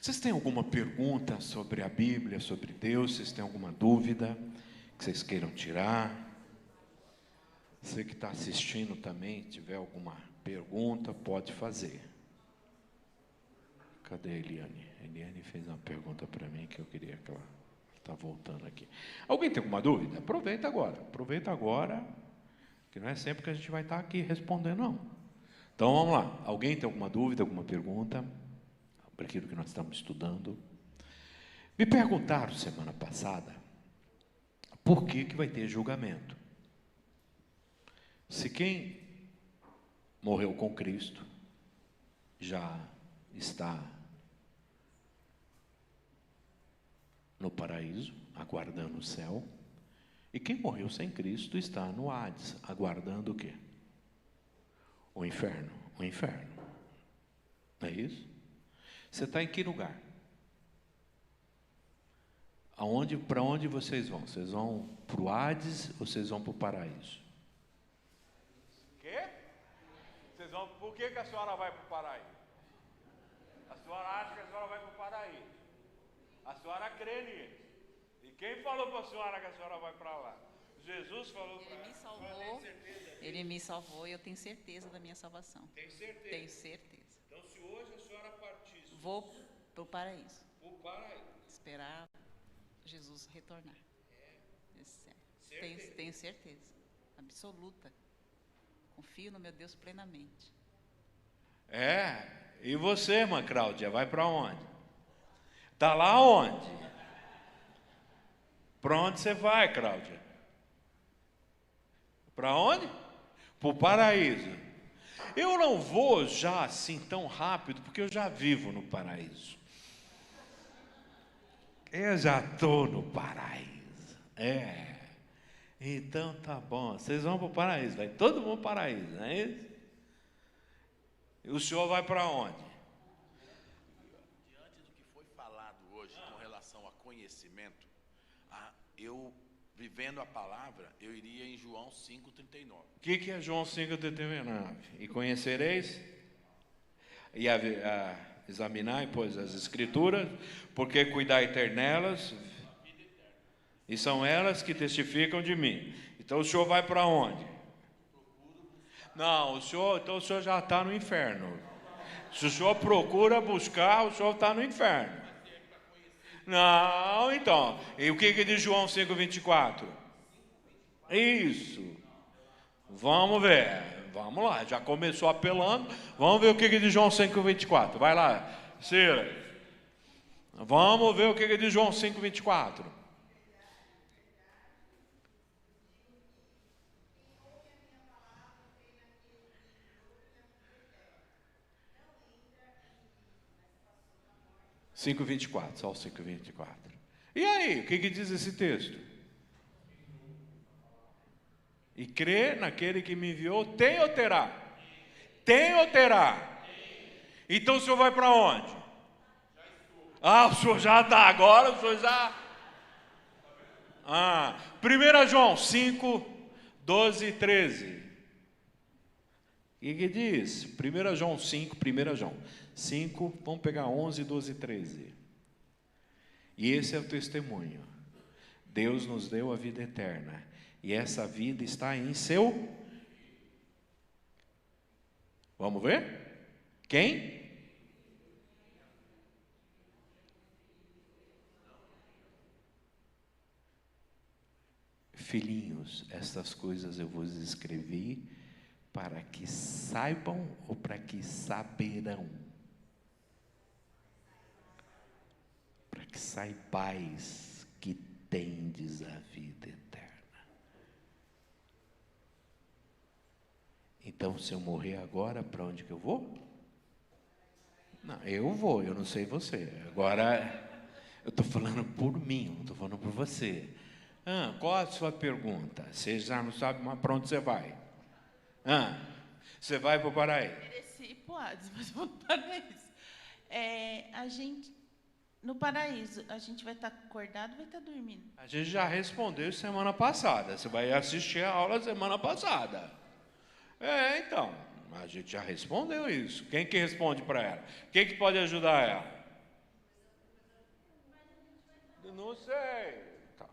Vocês têm alguma pergunta sobre a Bíblia, sobre Deus? Vocês têm alguma dúvida que vocês queiram tirar? Você que está assistindo também, tiver alguma pergunta, pode fazer. Cadê a Eliane? A Eliane fez uma pergunta para mim que eu queria que ela está voltando aqui. Alguém tem alguma dúvida? Aproveita agora, que não é sempre que a gente vai estar aqui respondendo, não. Então vamos lá. Alguém tem alguma dúvida, alguma pergunta para aquilo que nós estamos estudando? Me perguntaram semana passada por que vai ter julgamento. Se quem morreu com Cristo já está no paraíso, aguardando o céu, e quem morreu sem Cristo está no Hades, aguardando o quê? O inferno. O inferno. Não é isso? Você está em que lugar? Para onde vocês vão? Vocês vão para o Hades ou vocês vão para o paraíso? Quê? Vocês vão, por que a senhora vai para o paraíso? A senhora acha que a senhora vai para o paraíso. A senhora crê nisso. E quem falou para a senhora que a senhora vai para lá? Jesus falou para ela. Ele me salvou. Ele me salvou e eu tenho certeza da minha salvação. Tem certeza? Tenho certeza. Então, se hoje a senhora partisse, Vou para o paraíso. para o paraíso, Esperar Jesus retornar. Tenho certeza. Absoluta. Confio no meu Deus plenamente. E você, irmã Cláudia, vai para onde? Está lá onde? Para onde você vai, Cláudia? Para onde? Para o paraíso. Eu não vou já assim tão rápido, porque eu já vivo no paraíso. Eu já estou no paraíso. Então tá bom, vocês vão para o paraíso, vai todo mundo para o paraíso, não é isso? E o senhor vai para onde? Diante do que foi falado hoje com relação a conhecimento, eu, vivendo a palavra, eu iria em João 5,39. O que é João 5,39? E conhecereis e examinai, pois, as Escrituras, porque cuidai ter nelas, e são elas que testificam de mim. Então o senhor vai para onde? Não, então o senhor já está no inferno. Se o senhor procura buscar, o senhor está no inferno. Não, então. E o que diz João 5,24? Isso. Vamos ver. Vamos lá, já começou apelando. Vamos ver o que diz João 5,24. Vai lá, Cira. Vamos ver o que diz João 5,24. Só o 5,24. E aí, o que diz esse texto? E crê naquele que me enviou, tem ou terá? Tem ou terá? Então o senhor vai para onde? O senhor já está agora, o senhor já... 1 João 5, 12 e 13. O que diz? 1 João 5, 1 João 5, vamos pegar 11, 12 e 13. E esse é o testemunho. Deus nos deu a vida eterna, e essa vida está em seu... Vamos ver? Quem? Filhinhos, estas coisas eu vos escrevi para que saibam ou para que saberão? Para que saibais que tendes a vida eterna. Então, se eu morrer agora, para onde que eu vou? Não, eu vou, eu não sei você. Agora, eu estou falando por mim, não estou falando por você. Qual a sua pergunta? Você já não sabe mais para onde você vai. Você vai para o paraíso? Mas vou para o paraíso. No paraíso, a gente vai estar acordado ou vai estar dormindo? A gente já respondeu semana passada. Você vai assistir a aula semana passada. Então, a gente já respondeu isso. Quem que responde para ela? Quem que pode ajudar ela? Não sei. Tá.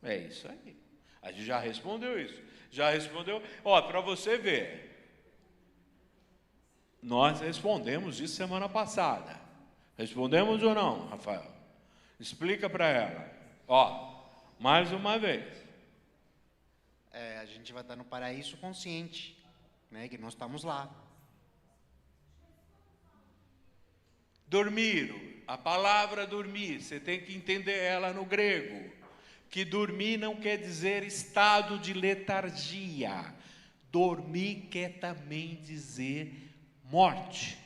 É isso aí. A gente já respondeu isso. Já respondeu. Ó, para você ver. Nós respondemos isso semana passada. Respondemos ou não, Rafael? Explica para ela. Ó, mais uma vez. A gente vai estar no paraíso consciente, né? Que nós estamos lá. Dormir, a palavra dormir, você tem que entender ela no grego. Que dormir não quer dizer estado de letargia. Dormir quer também dizer morte.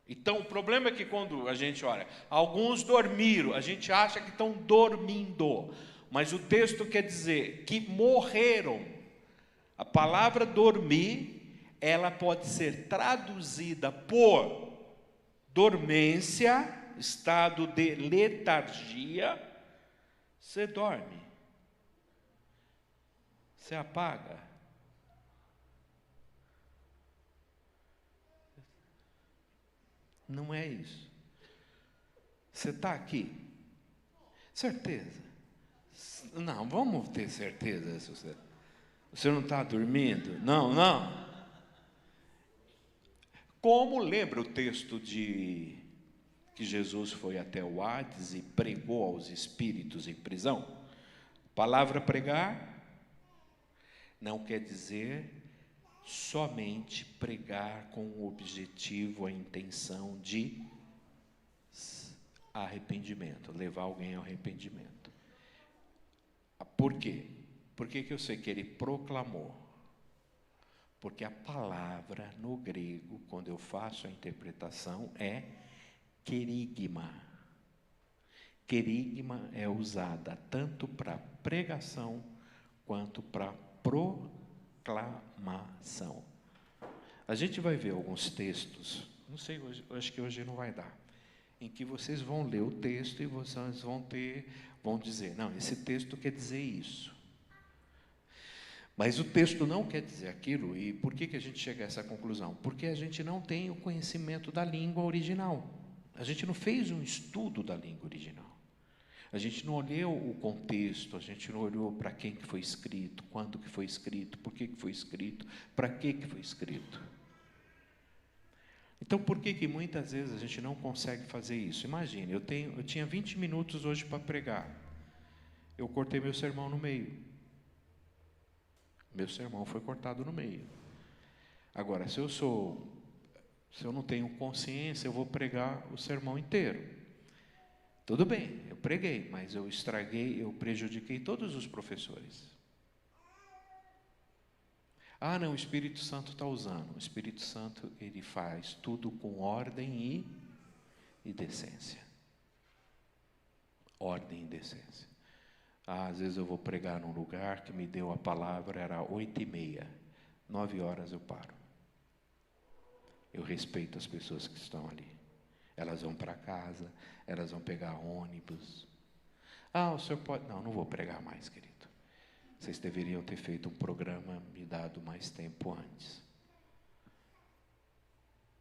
Então, o problema é que quando a gente olha, alguns dormiram, a gente acha que estão dormindo, mas o texto quer dizer que morreram. A palavra dormir, ela pode ser traduzida por dormência, estado de letargia. Você dorme, você apaga. Não é isso. Você está aqui? Certeza? Não, vamos ter certeza. Você não está dormindo? Não. Como lembra o texto de que Jesus foi até o Hades e pregou aos espíritos em prisão? A palavra pregar não quer dizer somente pregar com o objetivo, a intenção de arrependimento, levar alguém ao arrependimento. Por quê? Por que eu sei que ele proclamou? Porque a palavra no grego, quando eu faço a interpretação, é querigma. Querigma é usada tanto para pregação quanto para proclamação. A gente vai ver alguns textos, não sei, acho que hoje não vai dar, em que vocês vão ler o texto e vocês vão dizer, não, esse texto quer dizer isso. Mas o texto não quer dizer aquilo. E por que a gente chega a essa conclusão? Porque a gente não tem o conhecimento da língua original. A gente não fez um estudo da língua original. A gente não olhou o contexto, a gente não olhou para quem que foi escrito, quando que foi escrito, por que foi escrito, para que foi escrito. Então, por que muitas vezes a gente não consegue fazer isso? Imagine, eu tinha 20 minutos hoje para pregar. Eu cortei meu sermão no meio. Meu sermão foi cortado no meio. Agora, se eu não tenho consciência, eu vou pregar o sermão inteiro. Tudo bem, eu preguei, mas eu prejudiquei todos os professores. Ah, não, o Espírito Santo está usando. O Espírito Santo, ele faz tudo com ordem e decência. Ordem e decência. Às vezes eu vou pregar num lugar que me deu a palavra, era 8h30, 9h eu paro. Eu respeito as pessoas que estão ali. Elas vão para casa, elas vão pegar ônibus. Ah, o senhor pode... Não vou pregar mais, querido. Vocês deveriam ter feito um programa, me dado mais tempo antes.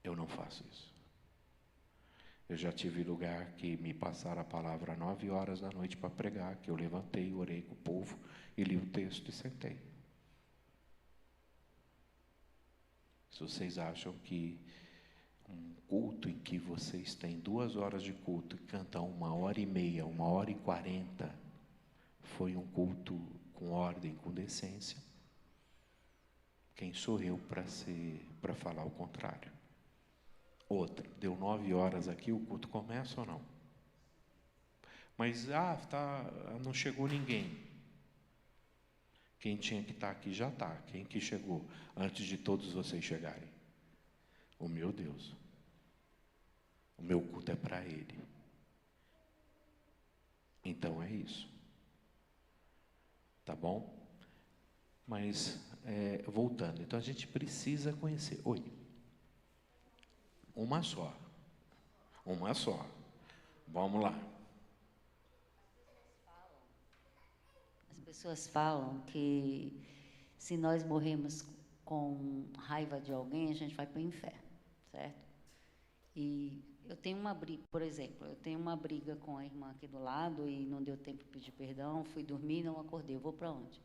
Eu não faço isso. Eu já tive lugar que me passaram a palavra 9h para pregar, que eu levantei, orei com o povo, e li o texto e sentei. Se vocês acham que um culto em que vocês têm 2 horas de culto e cantam 1h30, 1h40, foi um culto com ordem, com decência, quem sou eu para falar o contrário? Outra, deu 9h aqui, o culto começa ou não? Mas, não chegou ninguém. Quem tinha que estar aqui já está. Quem que chegou antes de todos vocês chegarem? O meu Deus. O meu culto é para Ele. Então é isso. Tá bom? Mas, voltando, então a gente precisa conhecer. Oi. Uma só. Vamos lá. As pessoas falam que se nós morremos com raiva de alguém, a gente vai para o inferno, certo? E Eu tenho uma briga, por exemplo, eu tenho uma briga com a irmã aqui do lado e não deu tempo de pedir perdão, fui dormir e não acordei. Eu vou para onde?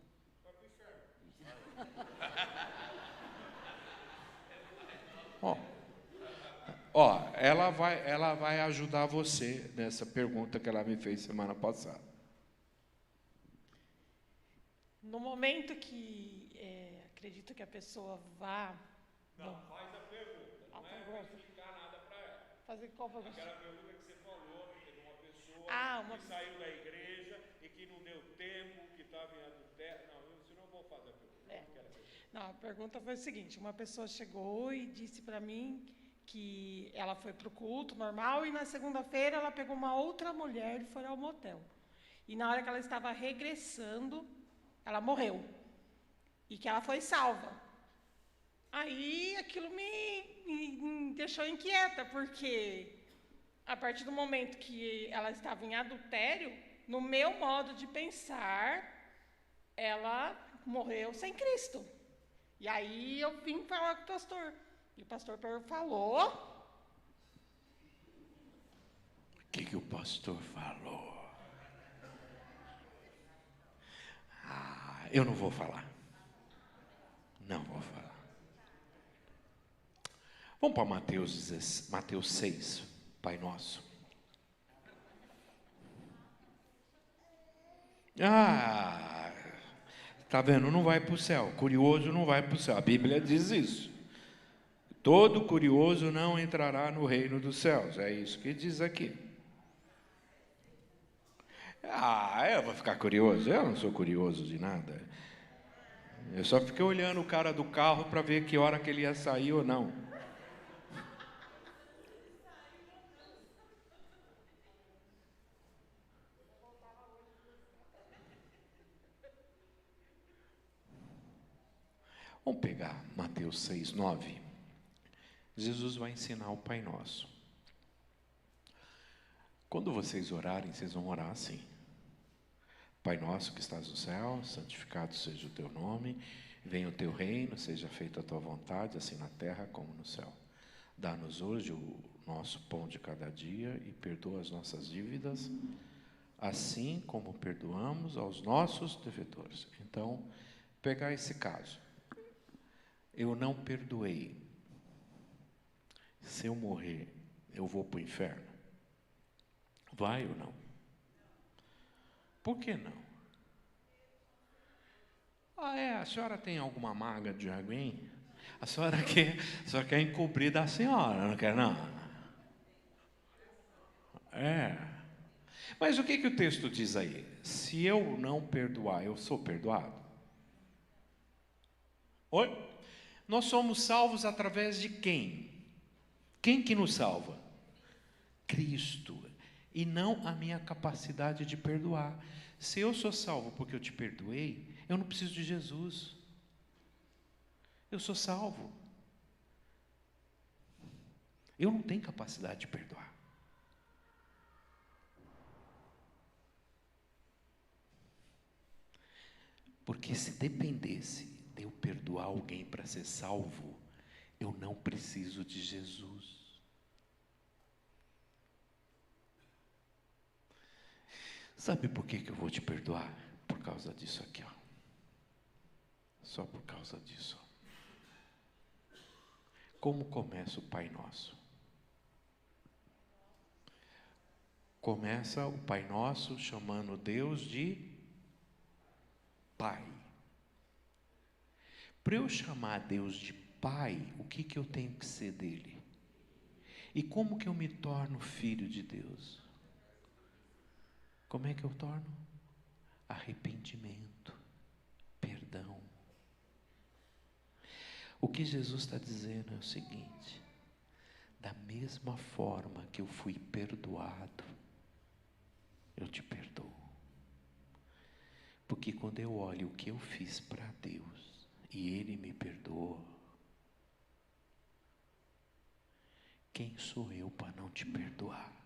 Ela vai ajudar você nessa pergunta que ela me fez semana passada. No momento que acredito que a pessoa vá... Não, faz a pergunta. Não é para explicar nada para ela. Fazer qual pergunta? Aquela pergunta que você falou, de uma pessoa que saiu da igreja e que não deu tempo, que estava em adultério. Não, isso não vou fazer a pergunta. Não, a pergunta foi o seguinte, uma pessoa chegou e disse para mim que ela foi para o culto normal e na segunda-feira ela pegou uma outra mulher e foi ao motel. E na hora que ela estava regressando, ela morreu. E que ela foi salva. Aí aquilo me deixou inquieta, porque a partir do momento que ela estava em adultério, no meu modo de pensar, ela morreu sem Cristo. E aí eu vim falar com o pastor. E o pastor falou. O que o pastor falou? Eu não vou falar. Não vou falar. Vamos para Mateus 6, Pai Nosso. Tá vendo? Não vai para o céu. Curioso não vai para o céu. A Bíblia diz isso. Todo curioso não entrará no reino dos céus. É isso que diz aqui. Eu vou ficar curioso? Eu não sou curioso de nada. Eu só fiquei olhando o cara do carro para ver que hora que ele ia sair ou não. Vamos pegar Mateus 6, 9. Jesus vai ensinar o Pai Nosso. Quando vocês orarem, vocês vão orar assim. Pai nosso que estás no céu, santificado seja o teu nome, venha o teu reino, seja feita a tua vontade, assim na terra como no céu. Dá-nos hoje o nosso pão de cada dia e perdoa as nossas dívidas, assim como perdoamos aos nossos devedores. Então, pegar esse caso. Eu não perdoei. Se eu morrer, eu vou para o inferno? Vai ou não? Por que não? A senhora tem alguma mágoa de alguém? A senhora quer encobrir da senhora, não quer não? Mas o que o texto diz aí? Se eu não perdoar, eu sou perdoado? Oi? Nós somos salvos através de quem? Quem que nos salva? Cristo. E não a minha capacidade de perdoar. Se eu sou salvo porque eu te perdoei, eu não preciso de Jesus. Eu sou salvo. Eu não tenho capacidade de perdoar. Porque se dependesse de eu perdoar alguém para ser salvo, eu não preciso de Jesus. Sabe por que eu vou te perdoar? Por causa disso aqui, ó. Só por causa disso. Como começa o Pai Nosso? Começa o Pai Nosso chamando Deus de Pai. Para eu chamar Deus de Pai, o que eu tenho que ser dele? E como que eu me torno filho de Deus? Como é que eu torno? Arrependimento, perdão. O que Jesus está dizendo é o seguinte: da mesma forma que eu fui perdoado, eu te perdoo. Porque quando eu olho o que eu fiz para Deus e Ele me perdoou, quem sou eu para não te perdoar?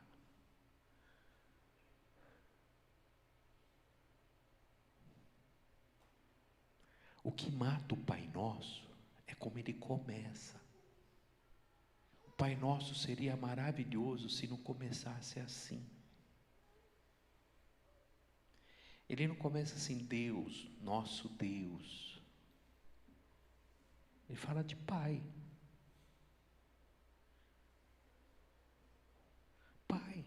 O que mata o Pai Nosso é como ele começa. O Pai Nosso seria maravilhoso se não começasse assim. Ele não começa assim, Deus, nosso Deus. Ele fala de Pai. Pai.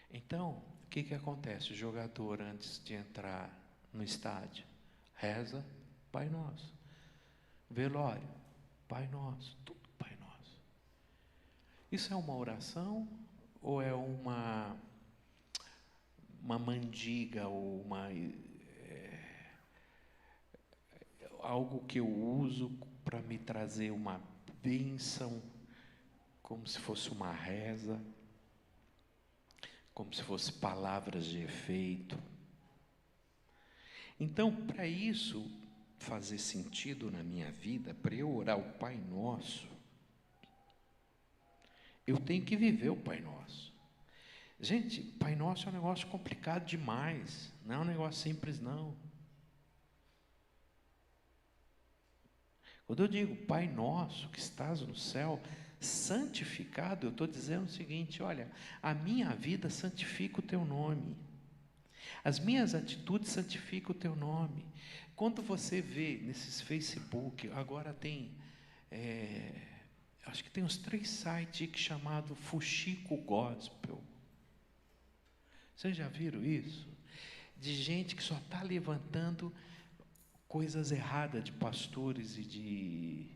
Então, o que acontece? O jogador, antes de entrar no estádio, reza Pai Nosso. Velório, Pai Nosso, tudo Pai Nosso. Isso é uma oração ou é uma mandiga ou algo que eu uso para me trazer uma bênção, como se fosse uma reza, como se fosse palavras de efeito? Então, para isso fazer sentido na minha vida, para eu orar o Pai Nosso, eu tenho que viver o Pai Nosso. Gente, Pai Nosso é um negócio complicado demais, não é um negócio simples, não. Quando eu digo Pai Nosso que estás no céu, santificado, eu estou dizendo o seguinte: olha, a minha vida santifica o teu nome, as minhas atitudes santificam o teu nome. Quando você vê nesses Facebook, agora tem, acho que tem uns 3 sites que chamado Fuxico Gospel. Vocês já viram isso? De gente que só está levantando coisas erradas de pastores e de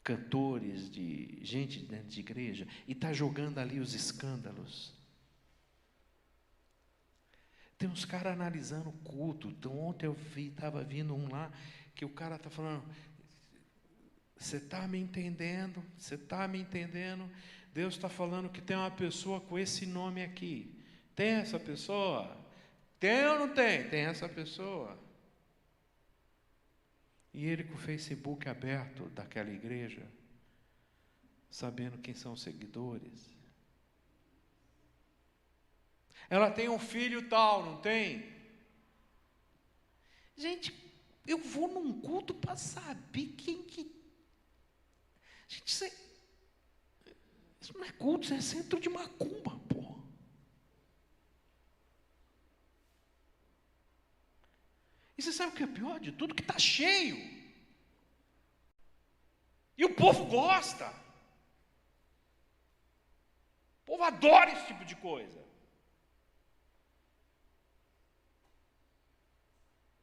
cantores, de gente dentro de igreja, e está jogando ali os escândalos. Tem uns caras analisando o culto. Então, ontem eu estava vindo um lá, que o cara está falando: você está me entendendo? Você está me entendendo? Deus está falando que tem uma pessoa com esse nome aqui. Tem essa pessoa? Tem ou não tem? Tem essa pessoa. E ele com o Facebook aberto daquela igreja, sabendo quem são os seguidores. Ela tem um filho tal, não tem? Gente, eu vou num culto para saber quem que... Gente, isso não é culto, isso é centro de macumba, pô. E você sabe o que é pior de tudo? Que está cheio. E o povo gosta. O povo adora esse tipo de coisa.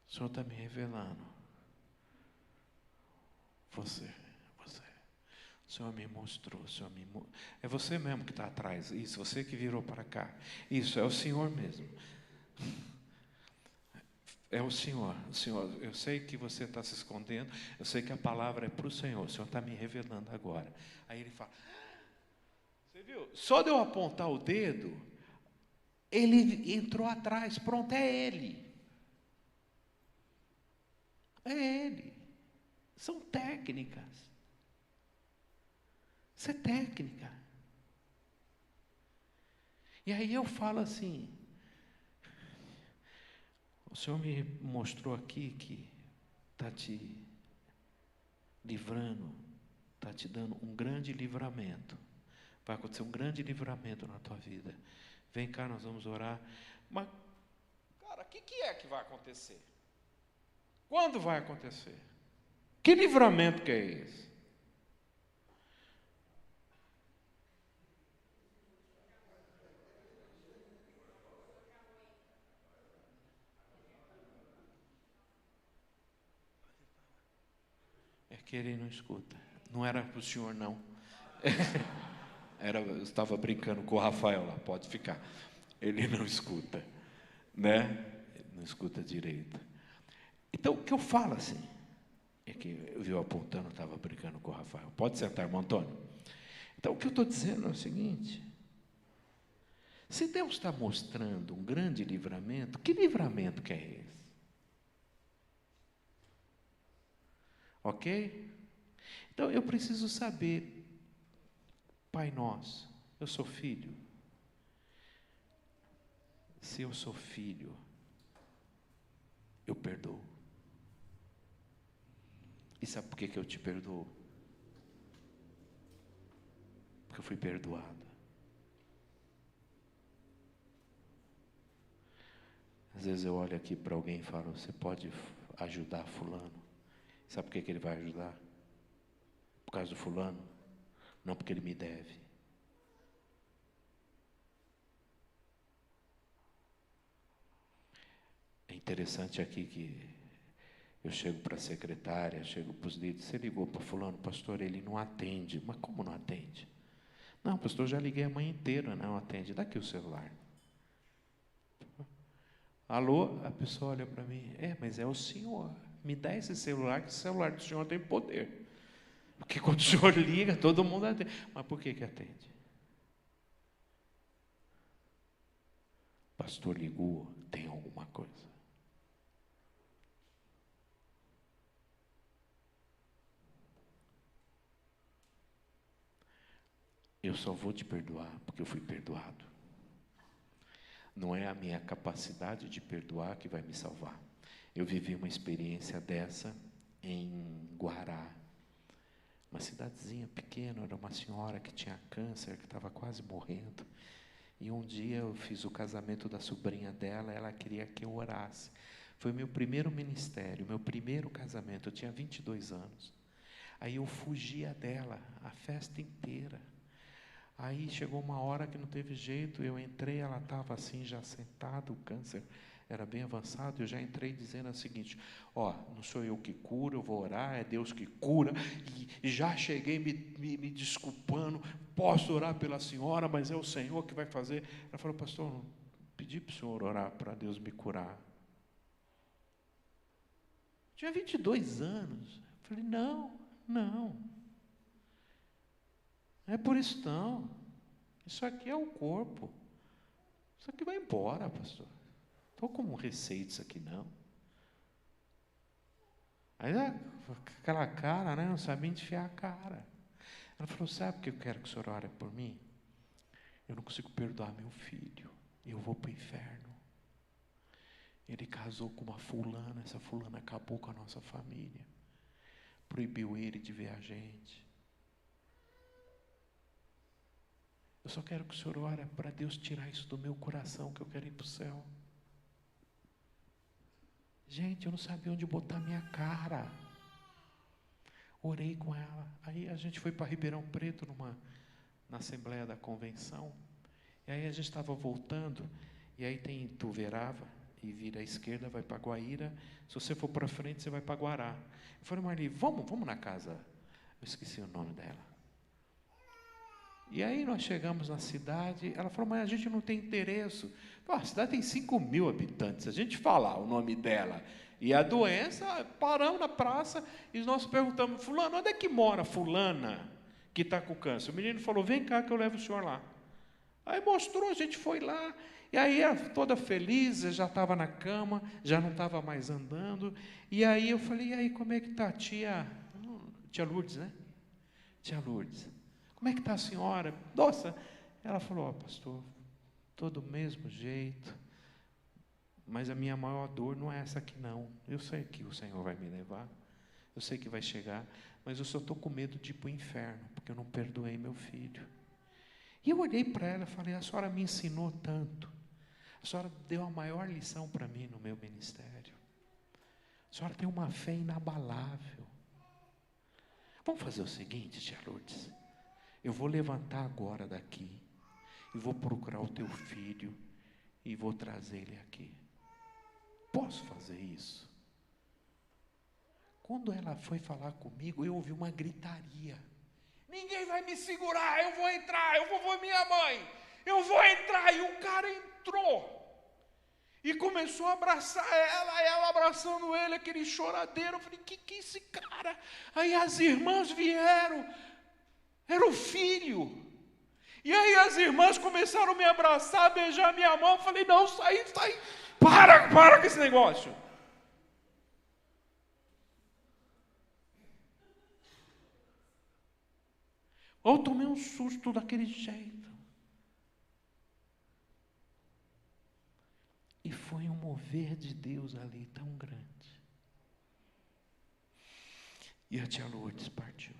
O Senhor está me revelando. Você. O Senhor me mostrou, é você mesmo que está atrás, isso, você que virou para cá. Isso, é o Senhor mesmo. É o Senhor, eu sei que você está se escondendo, eu sei que a palavra é para o Senhor está me revelando agora. Aí ele fala, você viu? Só de eu apontar o dedo, ele entrou atrás, pronto, é ele. É ele. São técnicas. Isso é técnica. E aí eu falo assim, o Senhor me mostrou aqui que está te livrando, está te dando um grande livramento. Vai acontecer um grande livramento na tua vida. Vem cá, nós vamos orar. Mas, cara, o que é que vai acontecer? Quando vai acontecer? Que livramento que é esse? É que ele não escuta. Não era para o senhor, não. Eu estava brincando com o Rafael lá, pode ficar. Ele não escuta, né? Ele não escuta direito. Então, o que eu falo assim, é que eu vi apontando, estava brincando com o Rafael. Pode sentar, irmão Antônio. Então, o que eu estou dizendo é o seguinte: se Deus está mostrando um grande livramento, que livramento que é esse? Ok? Então, eu preciso saber, Pai Nosso, eu sou filho. Se eu sou filho, eu perdoo. E sabe por que eu te perdoo? porque eu fui perdoado. Às vezes eu olho aqui para alguém e falo, você pode ajudar fulano? Sabe por que ele vai ajudar? Por causa do fulano? Não porque ele me deve. É interessante aqui que eu chego para a secretária, chego para os líderes, você ligou para fulano, pastor, ele não atende. Mas como não atende? Não, pastor, já liguei a manhã inteira, não atende. Dá aqui o celular. Alô? A pessoa olha para mim, mas é o senhor. Me dá esse celular, que o celular do senhor tem poder. Porque quando o senhor liga, todo mundo atende. Mas por que atende? O pastor ligou, tem alguma coisa. Eu só vou te perdoar porque eu fui perdoado. Não é a minha capacidade de perdoar que vai me salvar. Eu vivi uma experiência dessa em Guará, uma cidadezinha pequena. Era uma senhora que tinha câncer, que estava quase morrendo. E um dia eu fiz o casamento da sobrinha dela, ela queria que eu orasse. Foi meu primeiro ministério, meu primeiro casamento. Eu tinha 22 anos. Aí eu fugia dela a festa inteira. Aí chegou uma hora que não teve jeito, eu entrei, ela estava assim já sentada, o câncer era bem avançado, eu já entrei dizendo o seguinte, não sou eu que curo, eu vou orar, é Deus que cura, e já cheguei me desculpando, posso orar pela senhora, mas é o Senhor que vai fazer. Ela falou, pastor, não pedi para o senhor orar para Deus me curar. Tinha 22 anos, eu falei, não. Não é por isso não. Isso aqui é o corpo. Isso aqui vai embora, pastor. Estou com receio disso aqui não. Aí aquela cara, né? Não sabia enfiar a cara. Ela falou, sabe o que eu quero que o senhor ore por mim? Eu não consigo perdoar meu filho. Eu vou para o inferno. Ele casou com uma fulana. Essa fulana acabou com a nossa família. Proibiu ele de ver a gente. Eu só quero que o senhor ore para Deus tirar isso do meu coração, que eu quero ir para o céu. Gente, eu não sabia onde botar minha cara. Orei com ela. Aí a gente foi para Ribeirão Preto, na Assembleia da Convenção. E aí a gente estava voltando, e aí tem Ituverava, e vira à esquerda, vai para Guaíra. Se você for para frente, você vai para Guará. Eu falei, Marli, vamos na casa. Eu esqueci o nome dela. E aí nós chegamos na cidade, ela falou, mas a gente não tem endereço. A cidade tem 5.000 habitantes, se a gente falar o nome dela e a doença, paramos na praça e nós perguntamos, fulano, onde é que mora fulana que está com câncer? O menino falou, vem cá que eu levo o senhor lá. Aí mostrou, a gente foi lá, e aí ela toda feliz, já estava na cama, já não estava mais andando, e aí eu falei, e aí como é que está tia Lourdes, né? Tia Lourdes. Como é que está a senhora? Nossa, ela falou, pastor, estou do mesmo jeito, mas a minha maior dor não é essa aqui não. Eu sei que o Senhor vai me levar, eu sei que vai chegar, mas eu só estou com medo de ir para o inferno, porque eu não perdoei meu filho. E eu olhei para ela e falei, a senhora me ensinou tanto, a senhora deu a maior lição para mim no meu ministério, a senhora tem uma fé inabalável. Vamos fazer o seguinte, tia Lourdes, eu vou levantar agora daqui e vou procurar o teu filho e vou trazer ele aqui. Posso fazer isso? Quando ela foi falar comigo, eu ouvi uma gritaria. Ninguém vai me segurar, eu vou entrar, eu vou ver minha mãe, eu vou entrar. E o cara entrou e começou a abraçar ela abraçando ele, aquele choradeiro. Eu falei, que é esse cara? Aí as irmãs vieram. Era o filho. E aí as irmãs começaram a me abraçar, a beijar a minha mão. Eu falei, não, sai. Para com esse negócio. Eu tomei um susto daquele jeito. E foi um mover de Deus ali tão grande. E a tia Lourdes partiu.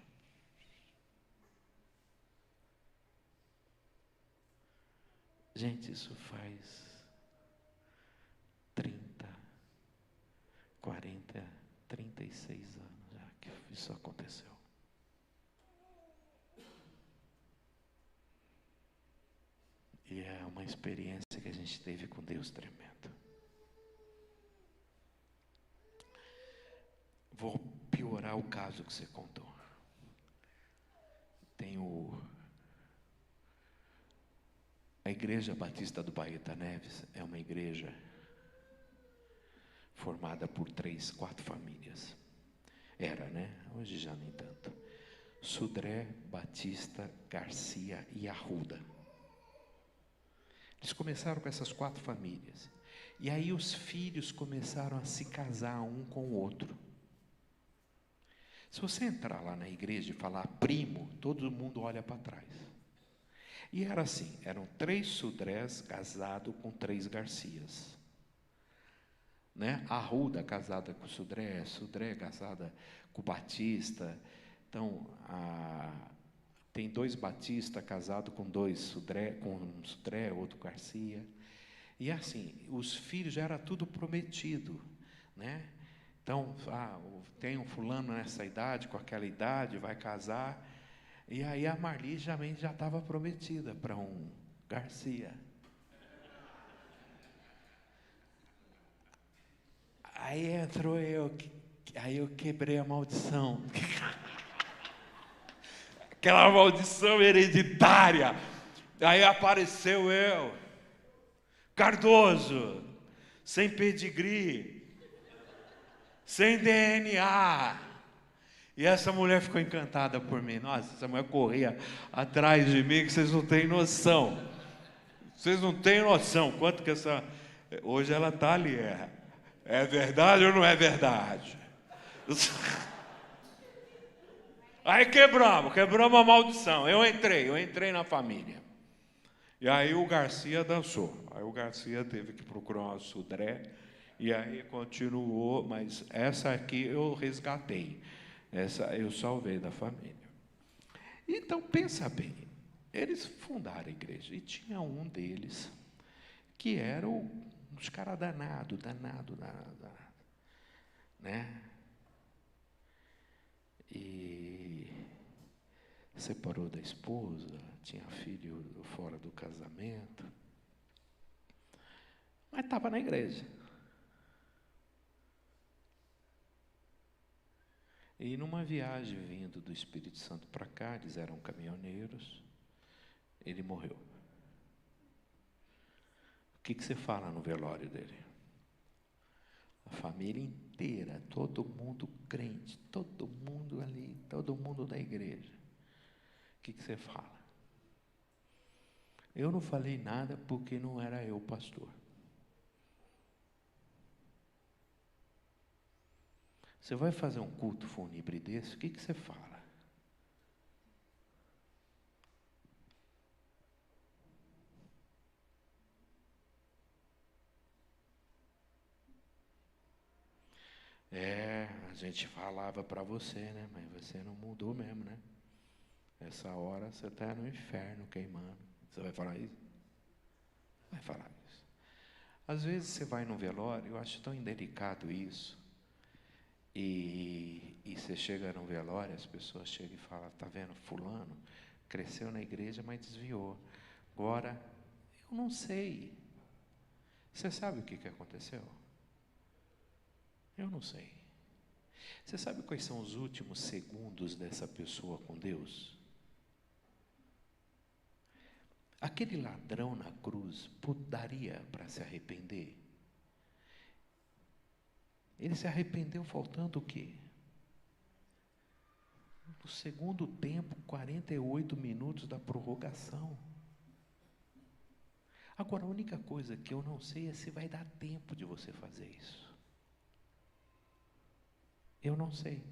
Gente, isso faz 30, 40, 36 anos já que isso aconteceu. E é uma experiência que a gente teve com Deus tremenda. Vou piorar o caso que você contou. Tem a Igreja Batista do Baeta Neves é uma igreja formada por 3, 4 famílias. Era, né? Hoje já nem tanto. Sudré, Batista, Garcia e Arruda. Eles começaram com essas 4 famílias. E aí os filhos começaram a se casar um com o outro. Se você entrar lá na igreja e falar primo, todo mundo olha para trás. E era assim, eram 3 Sudrés casados com 3 Garcias. Né? Arruda casada com Sudré, Sudré casada com Batista. Então, tem 2 Batista casados com 2 Sudré, com um Sudré, outro Garcia. E assim, os filhos já era tudo prometido, né? Então, tem um fulano nessa idade, com aquela idade, vai casar. E aí a Marli já estava prometida para um Garcia. Aí entrou aí eu quebrei a maldição. Aquela maldição hereditária. Aí apareceu eu, Cardoso, sem pedigree, sem DNA. E essa mulher ficou encantada por mim. Nossa, essa mulher corria atrás de mim, que vocês não têm noção. Vocês não têm noção quanto que essa... Hoje ela está ali. É verdade ou não é verdade? Aí quebramos a maldição. Eu entrei na família. E aí o Garcia dançou. Aí o Garcia teve que procurar uma Sudré. E aí continuou, mas essa aqui eu resgatei. Essa eu salvei da família. Então, pensa bem. Eles fundaram a igreja. E tinha um deles que era uns caras danado. Né? E separou da esposa, tinha filho fora do casamento, mas estava na igreja. E numa viagem vindo do Espírito Santo para cá, eles eram caminhoneiros, ele morreu. O que você fala no velório dele? A família inteira, todo mundo crente, todo mundo ali, todo mundo da igreja. O que você fala? Eu não falei nada porque não era eu pastor. Você vai fazer um culto fúnebre desse, o que você fala? A gente falava para você, né? Mas você não mudou mesmo, né? Essa hora você está no inferno queimando. Você vai falar isso? Vai falar isso. Às vezes você vai no velório, eu acho tão indelicado isso. E você chega no velório, as pessoas chegam e falam, tá vendo, fulano cresceu na igreja, mas desviou. Agora, eu não sei. Você sabe o que aconteceu? Eu não sei. Você sabe quais são os últimos segundos dessa pessoa com Deus? Aquele ladrão na cruz daria para se arrepender? Ele se arrependeu faltando o quê? No segundo tempo, 48 minutos da prorrogação. Agora, a única coisa que eu não sei é se vai dar tempo de você fazer isso. Eu não sei.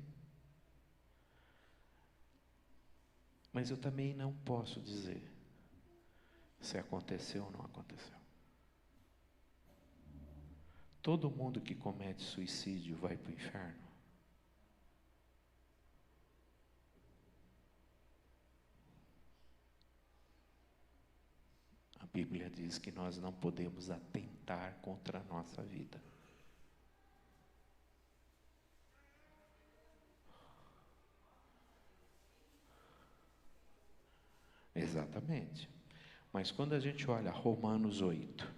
Mas eu também não posso dizer se aconteceu ou não aconteceu. Todo mundo que comete suicídio vai para o inferno? A Bíblia diz que nós não podemos atentar contra a nossa vida. Exatamente. Mas quando a gente olha Romanos 8,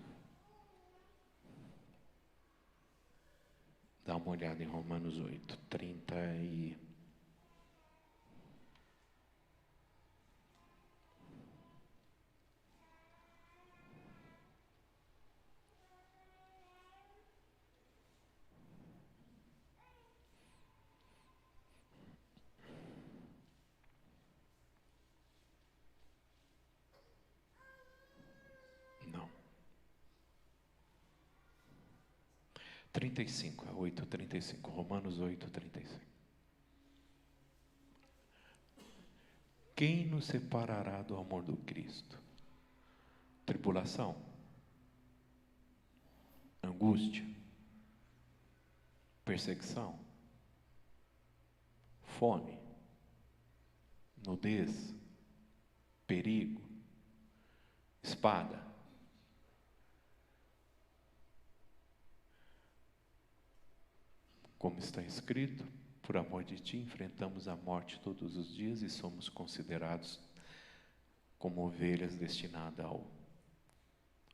dá uma olhada em Romanos 8, 30 e... Não. 35, é 8:35, Romanos 8:35. Quem nos separará do amor do Cristo? Tribulação? Angústia? Perseguição? Fome? Nudez? Perigo? Espada? Como está escrito, por amor de ti enfrentamos a morte todos os dias e somos considerados como ovelhas destinadas ao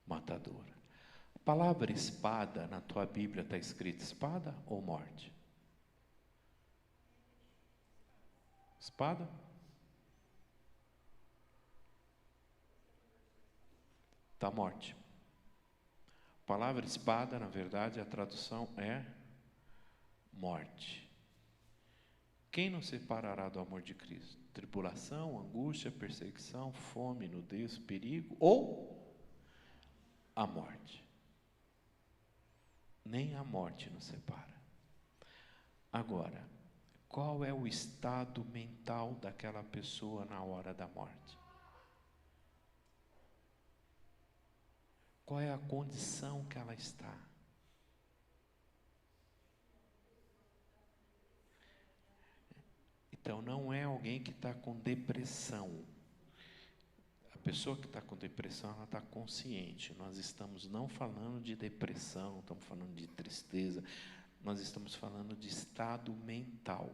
matador. A palavra espada na tua Bíblia está escrita espada ou morte? Espada? Está morte. A palavra espada, na verdade, a tradução é morte. Quem nos separará do amor de Cristo? Tribulação, angústia, perseguição, fome, nudez, perigo ou a morte? Nem a morte nos separa. Agora, qual é o estado mental daquela pessoa na hora da morte? Qual é a condição que ela está? Então, não é alguém que está com depressão. A pessoa que está com depressão, ela está consciente. Nós estamos não falando de depressão, estamos falando de tristeza, nós estamos falando de estado mental.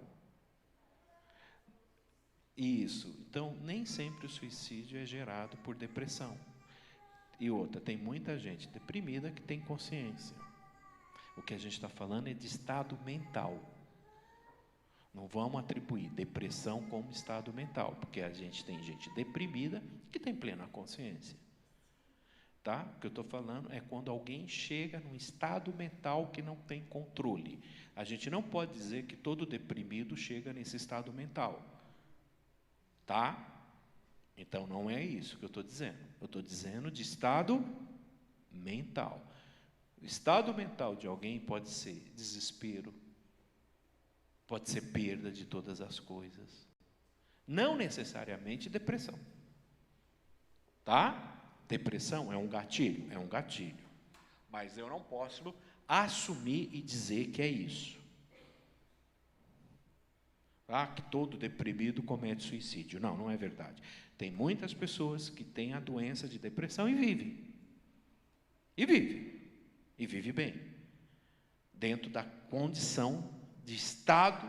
Isso. Então, nem sempre o suicídio é gerado por depressão. E outra, tem muita gente deprimida que tem consciência. O que a gente está falando é de estado mental. Não vamos atribuir depressão como estado mental, porque a gente tem gente deprimida que tem plena consciência. Tá? O que eu estou falando é quando alguém chega num estado mental que não tem controle. A gente não pode dizer que todo deprimido chega nesse estado mental. Tá? Então, não é isso que eu estou dizendo. Eu estou dizendo de estado mental. O estado mental de alguém pode ser desespero, pode ser perda de todas as coisas. Não necessariamente depressão. Tá? Depressão é um gatilho. Mas eu não posso assumir e dizer que é isso. Tá? Que todo deprimido comete suicídio. Não, não é verdade. Tem muitas pessoas que têm a doença de depressão e vivem. E vive bem. Dentro da condição de estado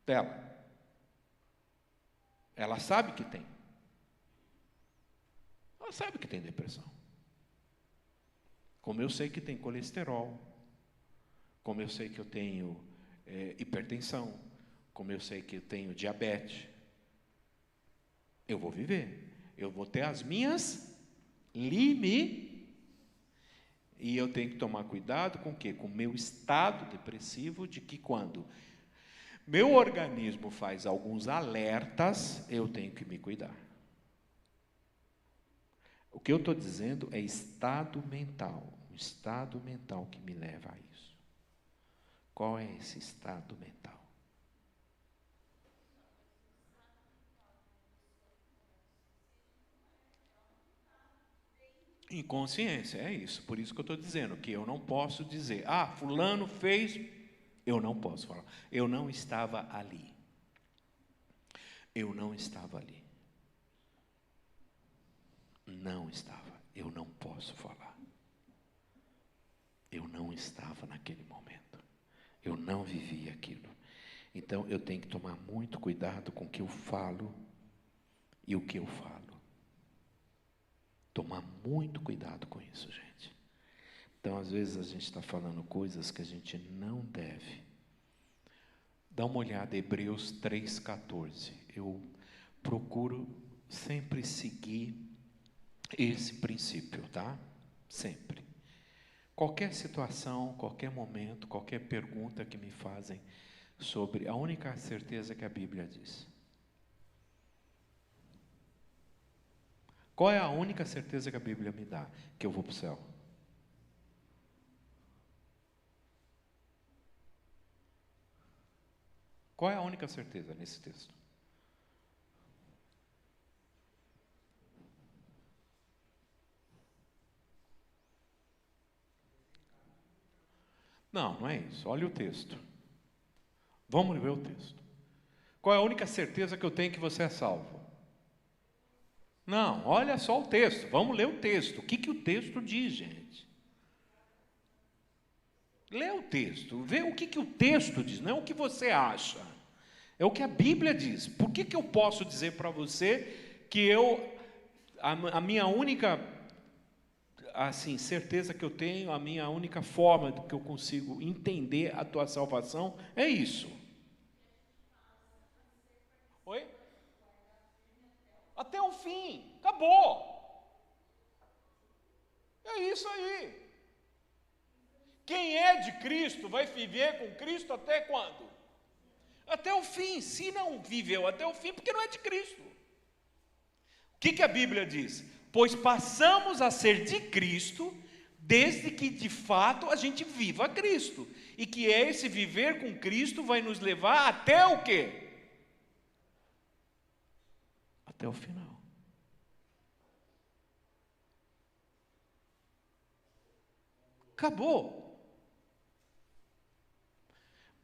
dela. Ela sabe que tem. Ela sabe que tem depressão. Como eu sei que tem colesterol, como eu sei que eu tenho hipertensão, como eu sei que eu tenho diabetes, eu vou viver. Eu vou ter as minhas limites. E eu tenho que tomar cuidado com o quê? Com o meu estado depressivo, de que quando meu organismo faz alguns alertas, eu tenho que me cuidar. O que eu estou dizendo é estado mental. Um estado mental que me leva a isso. Qual é esse estado mental? Inconsciência, é isso. Por isso que eu estou dizendo que eu não posso dizer, fulano fez, eu não posso falar. Eu não estava ali. Não estava. Eu não posso falar. Eu não estava naquele momento. Eu não vivi aquilo. Então, eu tenho que tomar muito cuidado com o que eu falo e o que eu falo. Tomar muito cuidado com isso, gente. Então, às vezes, a gente está falando coisas que a gente não deve. Dá uma olhada, Hebreus 3,14. Eu procuro sempre seguir esse princípio, tá? Sempre. Qualquer situação, qualquer momento, qualquer pergunta que me fazem sobre a única certeza que a Bíblia diz. Qual é a única certeza que a Bíblia me dá? Que eu vou para o céu. Qual é a única certeza nesse texto? Não, não é isso. Olha o texto. Vamos ver o texto. Qual é a única certeza que eu tenho que você é salvo? Não, olha só o texto. Vamos ler o texto. O que o texto diz, gente? Lê o texto. Vê o que o texto diz. Não é o que você acha. É o que a Bíblia diz. Por que eu posso dizer para você que a minha única certeza que eu tenho, a minha única forma que eu consigo entender a tua salvação é isso. Oi? Até o fim. Acabou. É isso aí. Quem é de Cristo vai viver com Cristo até quando? Até o fim. Se não viveu até o fim, porque não é de Cristo. O que a Bíblia diz? Pois passamos a ser de Cristo, desde que de fato a gente viva a Cristo. E que esse viver com Cristo vai nos levar até o quê? Até o final. Acabou.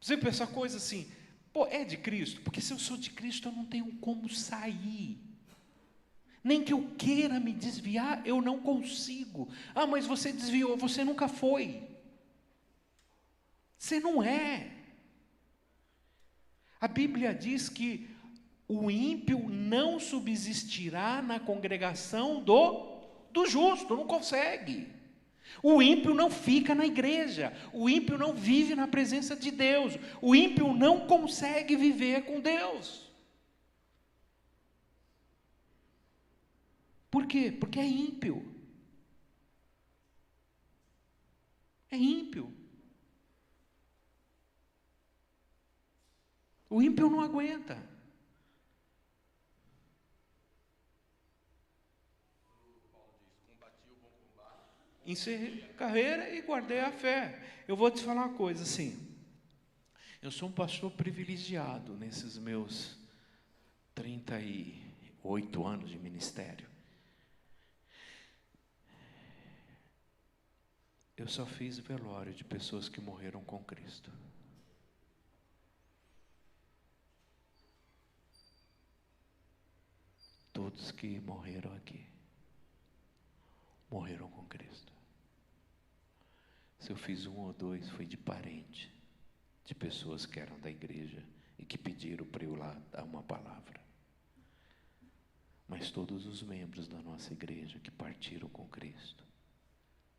Você pensa coisa assim, pô, é de Cristo? Porque se eu sou de Cristo, eu não tenho como sair. Nem que eu queira me desviar, eu não consigo. Ah, mas você desviou, você nunca foi. Você não é. A Bíblia diz que o ímpio não subsistirá na congregação do justo, não consegue. O ímpio não fica na igreja, o ímpio não vive na presença de Deus, o ímpio não consegue viver com Deus. Por quê? Porque é ímpio. É ímpio. O ímpio não aguenta. Encerrei a carreira e guardei a fé. Eu vou te falar uma coisa assim. Eu sou um pastor privilegiado nesses meus 38 anos de ministério. Eu só fiz velório de pessoas que morreram com Cristo. Todos que morreram aqui morreram com Cristo. Se eu fiz 1 ou 2, foi de parente, de pessoas que eram da igreja e que pediram para eu lá dar uma palavra. Mas todos os membros da nossa igreja que partiram com Cristo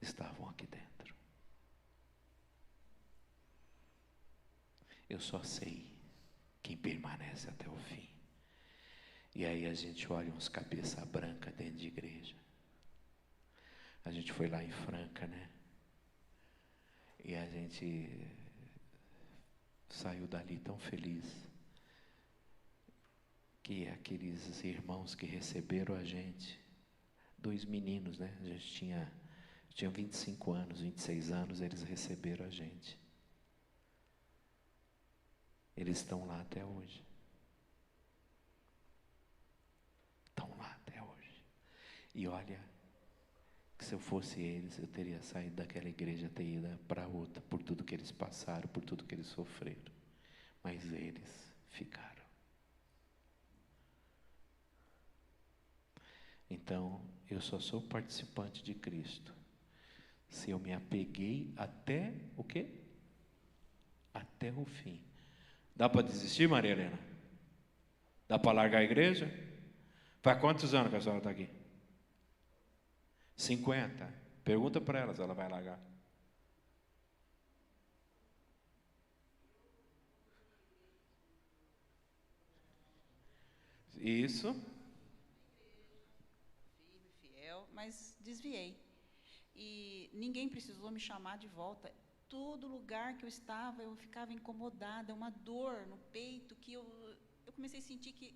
estavam aqui dentro. Eu só sei quem permanece até o fim. E aí a gente olha uns cabeça branca dentro de igreja. A gente foi lá em Franca, né? E a gente saiu dali tão feliz. Que aqueles irmãos que receberam a gente, 2 meninos, né? A gente tinha 25 anos, 26 anos, eles receberam a gente. Eles estão lá até hoje. Estão lá até hoje. E olha, que se eu fosse eles, eu teria saído daquela igreja, teria ido para outra, por tudo que eles passaram, por tudo que eles sofreram. Mas eles ficaram. Então, eu só sou participante de Cristo se eu me apeguei até o quê? Até o fim. Dá para desistir, Maria Helena? Dá para largar a igreja? Faz quantos anos que a senhora está aqui? 50. Pergunta para ela se ela vai largar. Isso. Firme, fiel, mas desviei. E ninguém precisou me chamar de volta. Todo lugar que eu estava, eu ficava incomodada, uma dor no peito, que eu comecei a sentir que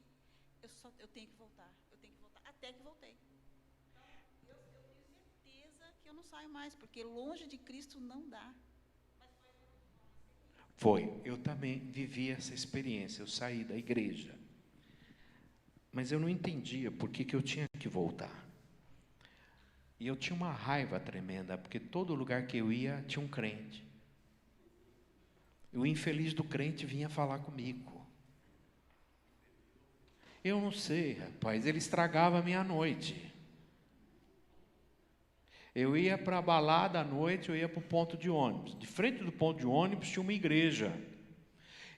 eu tenho que voltar, até que voltei. Então, eu tenho certeza que eu não saio mais, porque longe de Cristo não dá. Foi, eu também vivi essa experiência, eu saí da igreja. Mas eu não entendia por que eu tinha que voltar. E eu tinha uma raiva tremenda, porque todo lugar que eu ia tinha um crente. E o infeliz do crente vinha falar comigo. Eu não sei, rapaz, ele estragava a minha noite. Eu ia para a balada à noite, eu ia para o ponto de ônibus. De frente do ponto de ônibus tinha uma igreja.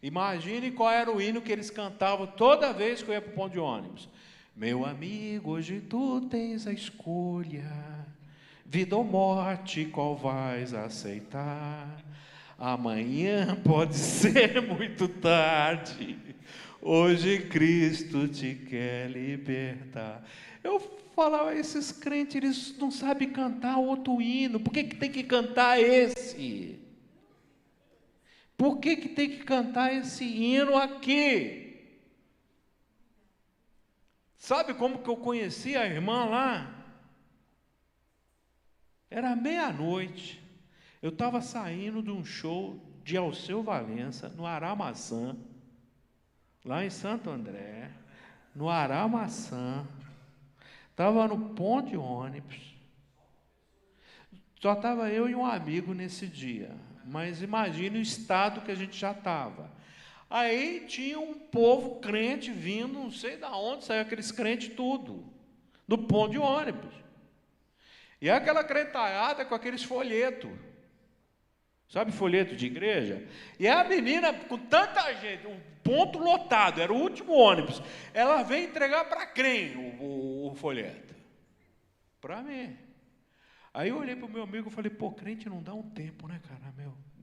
Imagine qual era o hino que eles cantavam toda vez que eu ia para o ponto de ônibus. Meu amigo, hoje tu tens a escolha, vida ou morte, qual vais aceitar? Amanhã pode ser muito tarde, hoje Cristo te quer libertar. Eu falava, esses crentes, eles não sabem cantar outro hino, por que tem que cantar esse? Por que tem que cantar esse hino aqui? Sabe como que eu conheci a irmã lá? Era meia-noite. Eu estava saindo de um show de Alceu Valença, no Aramaçã, lá em Santo André, no Aramaçã. Estava no ponto de ônibus. Só estava eu e um amigo nesse dia. Mas imagine o estado que a gente já estava. Aí tinha um povo crente vindo, não sei de onde saiu aqueles crentes tudo, do ponto de ônibus. E aquela crentalhada com aqueles folhetos. Sabe folheto de igreja? E a menina, com tanta gente, um ponto lotado, era o último ônibus, ela veio entregar para quem o folheto? Para mim. Aí eu olhei para o meu amigo e falei, pô, crente não dá um tempo, né, cara?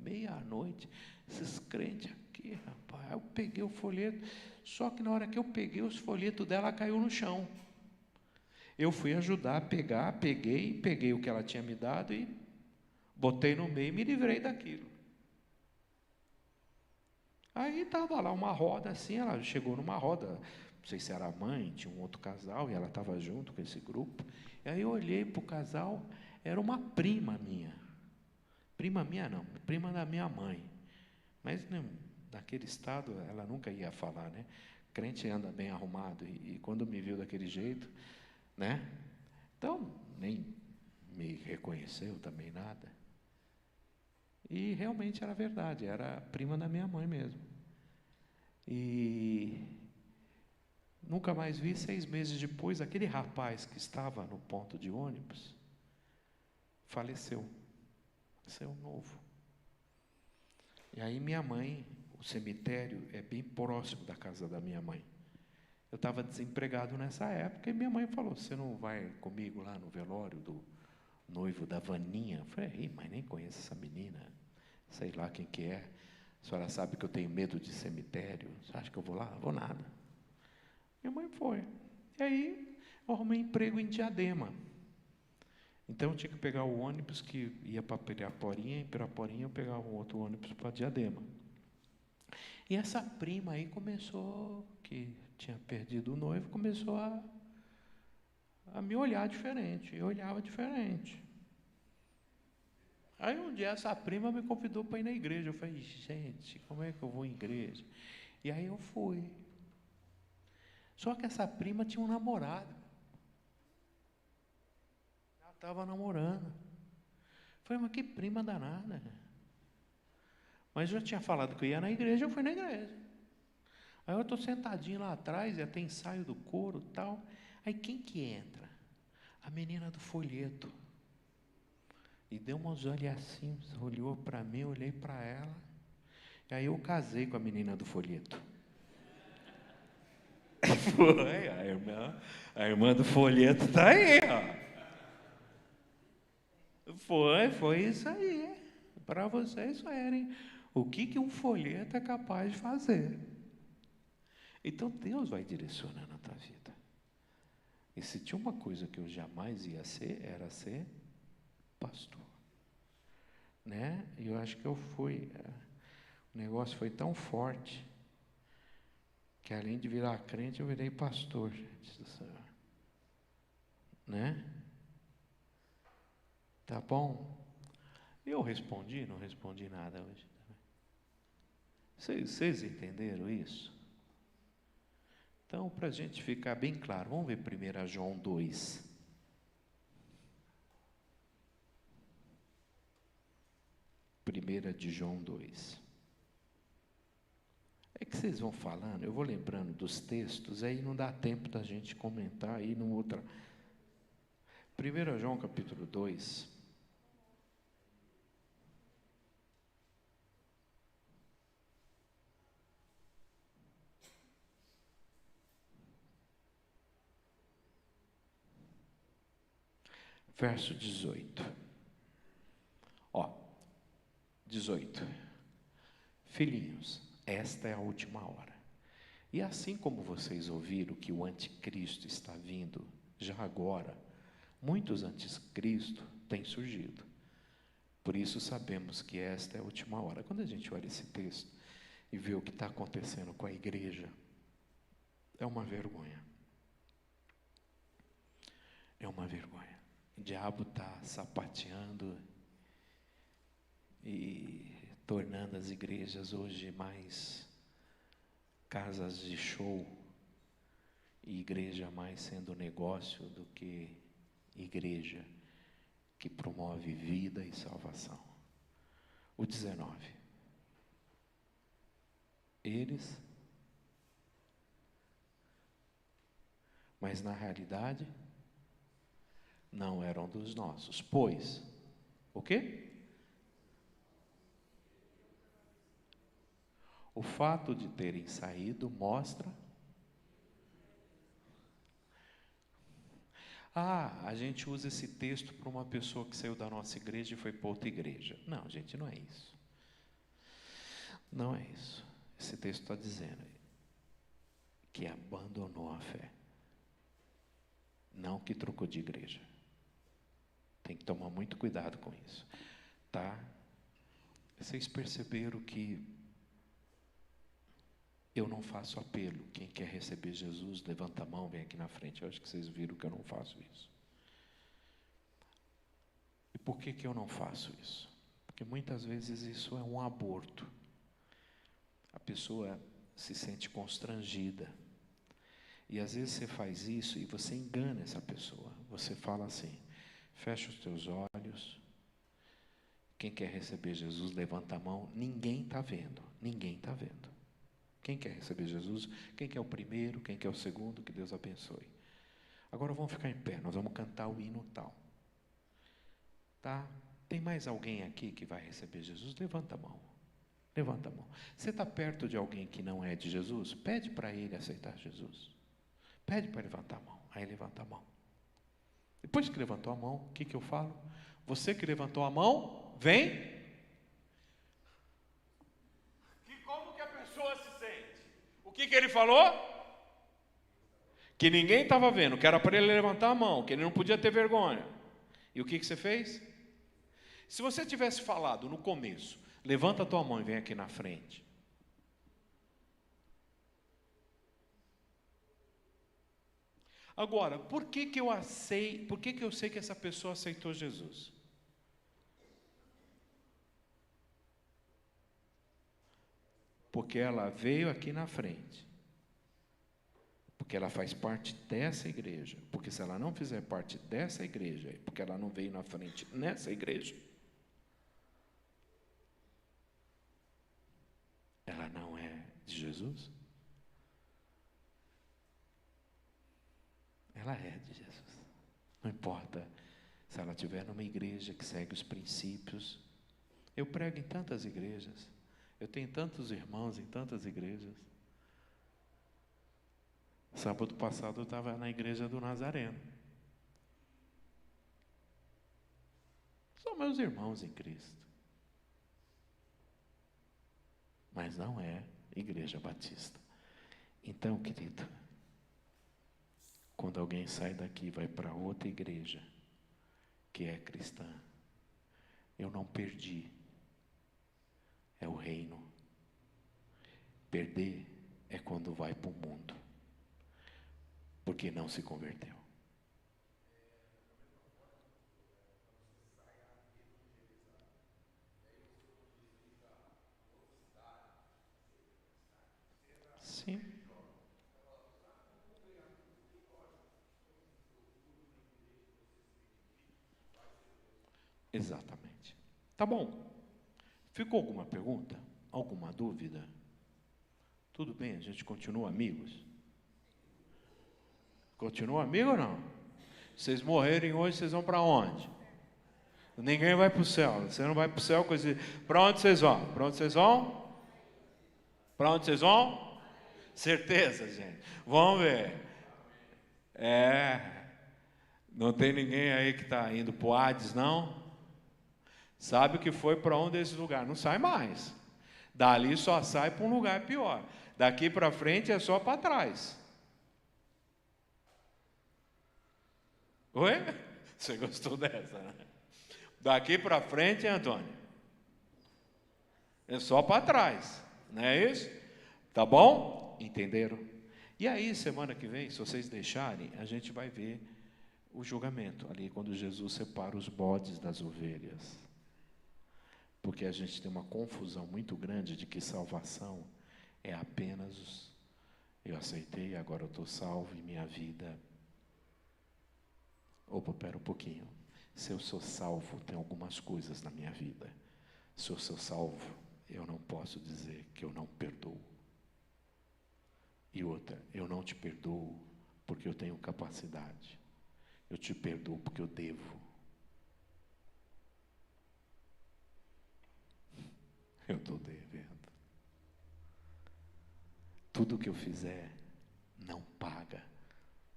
Meia-noite, esses crentes aqui, rapaz. Aí eu peguei o folheto, só que na hora que eu peguei os folhetos dela, caiu no chão. Eu fui ajudar a pegar, peguei o que ela tinha me dado e botei no meio e me livrei daquilo. Aí estava lá uma roda assim, ela chegou numa roda, não sei se era a mãe, tinha um outro casal, e ela estava junto com esse grupo. E aí eu olhei para o casal, era uma prima minha. Prima minha não, prima da minha mãe. Mas não, naquele estado ela nunca ia falar, né? Crente anda bem arrumado, e quando me viu daquele jeito, né? Então, nem me reconheceu também nada. E realmente era verdade, era prima da minha mãe mesmo. E nunca mais vi. 6 meses depois, aquele rapaz que estava no ponto de ônibus faleceu. Faleceu novo. E aí minha mãe, o cemitério é bem próximo da casa da minha mãe. Eu estava desempregado nessa época e minha mãe falou, você não vai comigo lá no velório do noivo da Vaninha? Eu falei, mas nem conheço essa menina, sei lá quem que é. A senhora sabe que eu tenho medo de cemitério, você acha que eu vou lá? Não vou nada. Minha mãe foi. E aí eu arrumei emprego em Diadema. Então eu tinha que pegar o ônibus que ia para Piraporinha, em Piraporinha eu pegava um outro ônibus para Diadema. E essa prima aí começou, que tinha perdido o noivo, começou a me olhar diferente. Eu olhava diferente. Aí um dia essa prima me convidou para ir na igreja. Eu falei, gente, como é que eu vou em igreja? E aí eu fui. Só que essa prima tinha um namorado. Ela estava namorando. Eu falei, mas que prima danada. Mas eu já tinha falado que eu ia na igreja, eu fui na igreja. Aí eu estou sentadinho lá atrás, e até ensaio do coro e tal. Aí quem que entra? A menina do folheto. E deu uns olhos assim, olhou para mim, eu olhei para ela. E aí eu casei com a menina do folheto. Foi, a irmã do folheto está aí, ó. Foi isso aí. Para vocês verem o que um folheto é capaz de fazer. Então Deus vai direcionando a tua vida. E se tinha uma coisa que eu jamais ia ser, era ser pastor. Né? E eu acho que eu fui. O negócio foi tão forte que além de virar crente, eu virei pastor, gente do Senhor. Né? Tá bom? Eu respondi, não respondi nada hoje. Vocês entenderam isso? Então, para a gente ficar bem claro, vamos ver 1 João 2. Primeira de João 2. É que vocês vão falando, eu vou lembrando dos textos, aí não dá tempo da gente comentar aí no outra. 1 João capítulo 2. Verso 18. Ó, 18. Filhinhos, esta é a última hora. E assim como vocês ouviram que o anticristo está vindo, já agora, muitos anticristos têm surgido. Por isso sabemos que esta é a última hora. Quando a gente olha esse texto e vê o que está acontecendo com a igreja, é uma vergonha. É uma vergonha. O diabo está sapateando e tornando as igrejas hoje mais casas de show e igreja mais sendo negócio do que igreja que promove vida e salvação. O 19. Eles, mas na realidade não eram dos nossos, pois, o quê? O fato de terem saído mostra. A gente usa esse texto para uma pessoa que saiu da nossa igreja e foi para outra igreja. Não, gente, não é isso. Não é isso. Esse texto está dizendo que abandonou a fé. Não que trocou de igreja. Tem que tomar muito cuidado com isso. Tá? Vocês perceberam que eu não faço apelo. Quem quer receber Jesus, levanta a mão, vem aqui na frente. Eu acho que vocês viram que eu não faço isso. E por que eu não faço isso? Porque muitas vezes isso é um aborto. A pessoa se sente constrangida. E às vezes você faz isso e você engana essa pessoa. Você fala assim, fecha os teus olhos. Quem quer receber Jesus, levanta a mão. Ninguém está vendo. Ninguém está vendo. Quem quer receber Jesus? Quem quer o primeiro? Quem quer o segundo? Que Deus abençoe. Agora vamos ficar em pé. Nós vamos cantar o hino tal. Tá? Tem mais alguém aqui que vai receber Jesus? Levanta a mão. Levanta a mão. Você está perto de alguém que não é de Jesus? Pede para ele aceitar Jesus. Pede para levantar a mão. Aí levanta a mão. Depois que levantou a mão, o que eu falo? Você que levantou a mão, vem. Como que a pessoa se sente? O que ele falou? Que ninguém estava vendo, que era para ele levantar a mão, que ele não podia ter vergonha. E o que você fez? Se você tivesse falado no começo, levanta a tua mão e vem aqui na frente. Agora, por que eu sei que essa pessoa aceitou Jesus? Porque ela veio aqui na frente. Porque ela faz parte dessa igreja. Porque se ela não fizer parte dessa igreja, porque ela não veio na frente nessa igreja, ela não é de Jesus? Ela é de Jesus. Não importa se ela estiver numa igreja que segue os princípios. Eu prego em tantas igrejas. Eu tenho tantos irmãos em tantas igrejas. Sábado passado eu estava na igreja do Nazareno. São meus irmãos em Cristo. Mas não é Igreja Batista. Então, querido, quando alguém sai daqui e vai para outra igreja que é cristã, eu não perdi. É o reino. Perder é quando vai para o mundo, porque não se converteu. Sim. Exatamente. Tá bom. Ficou alguma pergunta? Alguma dúvida? Tudo bem, a gente continua amigos? Continua amigo ou não? Vocês morrerem hoje, vocês vão para onde? Ninguém vai para o céu. Você não vai para o céu com esse... Para onde vocês vão? Para onde vocês vão? Para onde vocês vão? Certeza, gente. Vamos ver. Não tem ninguém aí que está indo para o Hades, não? Sabe que foi para um desses lugares. Não sai mais. Dali só sai para um lugar pior. Daqui para frente é só para trás. Oi? Você gostou dessa, né? Daqui para frente, Antônio, é só para trás. Não é isso? Tá bom? Entenderam? E aí, semana que vem, se vocês deixarem, a gente vai ver o julgamento, ali quando Jesus separa os bodes das ovelhas. Porque a gente tem uma confusão muito grande de que salvação é apenas eu aceitei, agora eu estou salvo e minha vida... Opa, pera um pouquinho. Se eu sou salvo, tem algumas coisas na minha vida. Se eu sou salvo, eu não posso dizer que eu não perdoo. E outra, eu não te perdoo porque eu tenho capacidade. Eu te perdoo porque eu devo. Eu estou devendo. Tudo que eu fizer não paga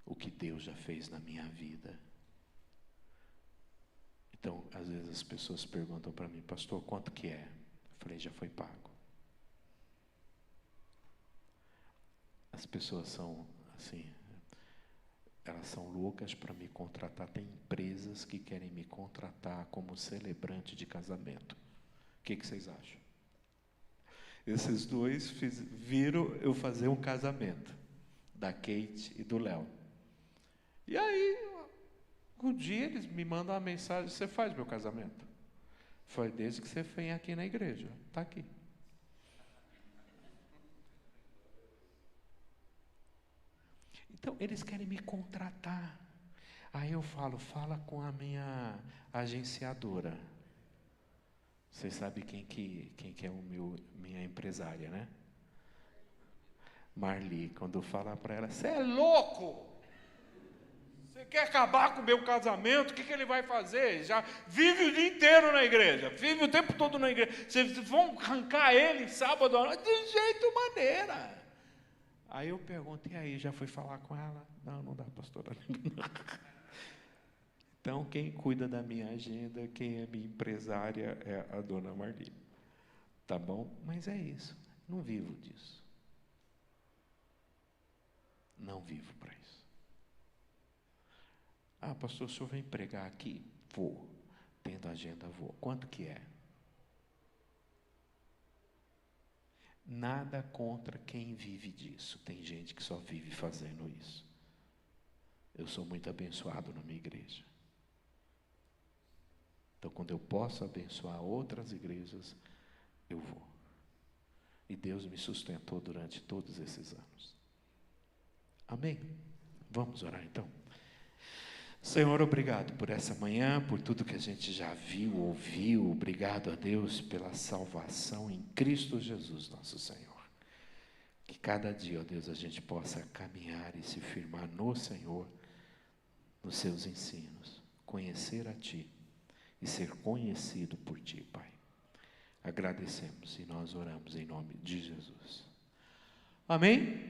o que Deus já fez na minha vida. Então, às vezes as pessoas perguntam para mim, pastor, quanto que é? Eu falei, já foi pago. As pessoas são assim, elas são loucas para me contratar. Tem empresas que querem me contratar como celebrante de casamento. O que vocês acham? Esses dois viram eu fazer um casamento, da Kate e do Léo. E aí, um dia eles me mandam uma mensagem, você faz meu casamento? Foi desde que você vem aqui na igreja, está aqui. Então, eles querem me contratar. Aí eu falo, fala com a minha agenciadora. Vocês sabem quem que é minha empresária, né? Marli. Quando eu falar para ela, você é louco! Você quer acabar com o meu casamento? O que ele vai fazer? Já vive o dia inteiro na igreja, vive o tempo todo na igreja. Vocês vão arrancar ele sábado à noite? De jeito maneira. Aí eu pergunto, e aí, já foi falar com ela? Não, não dá, pastora. Então, quem cuida da minha agenda, quem é minha empresária é a dona Marli. Tá bom? Mas é isso. Não vivo disso. Não vivo para isso. Ah, pastor, o senhor vem pregar aqui? Vou. Tendo agenda, vou. Quanto que é? Nada contra quem vive disso. Tem gente que só vive fazendo isso. Eu sou muito abençoado na minha igreja. Então, quando eu posso abençoar outras igrejas, eu vou. E Deus me sustentou durante todos esses anos. Amém? Vamos orar então. Senhor, obrigado por essa manhã, por tudo que a gente já viu, ouviu. Obrigado a Deus pela salvação em Cristo Jesus, nosso Senhor. Que cada dia, ó Deus, a gente possa caminhar e se firmar no Senhor, nos seus ensinos. conhecer a Ti e ser conhecido por Ti, Pai. Agradecemos e nós oramos em nome de Jesus. Amém?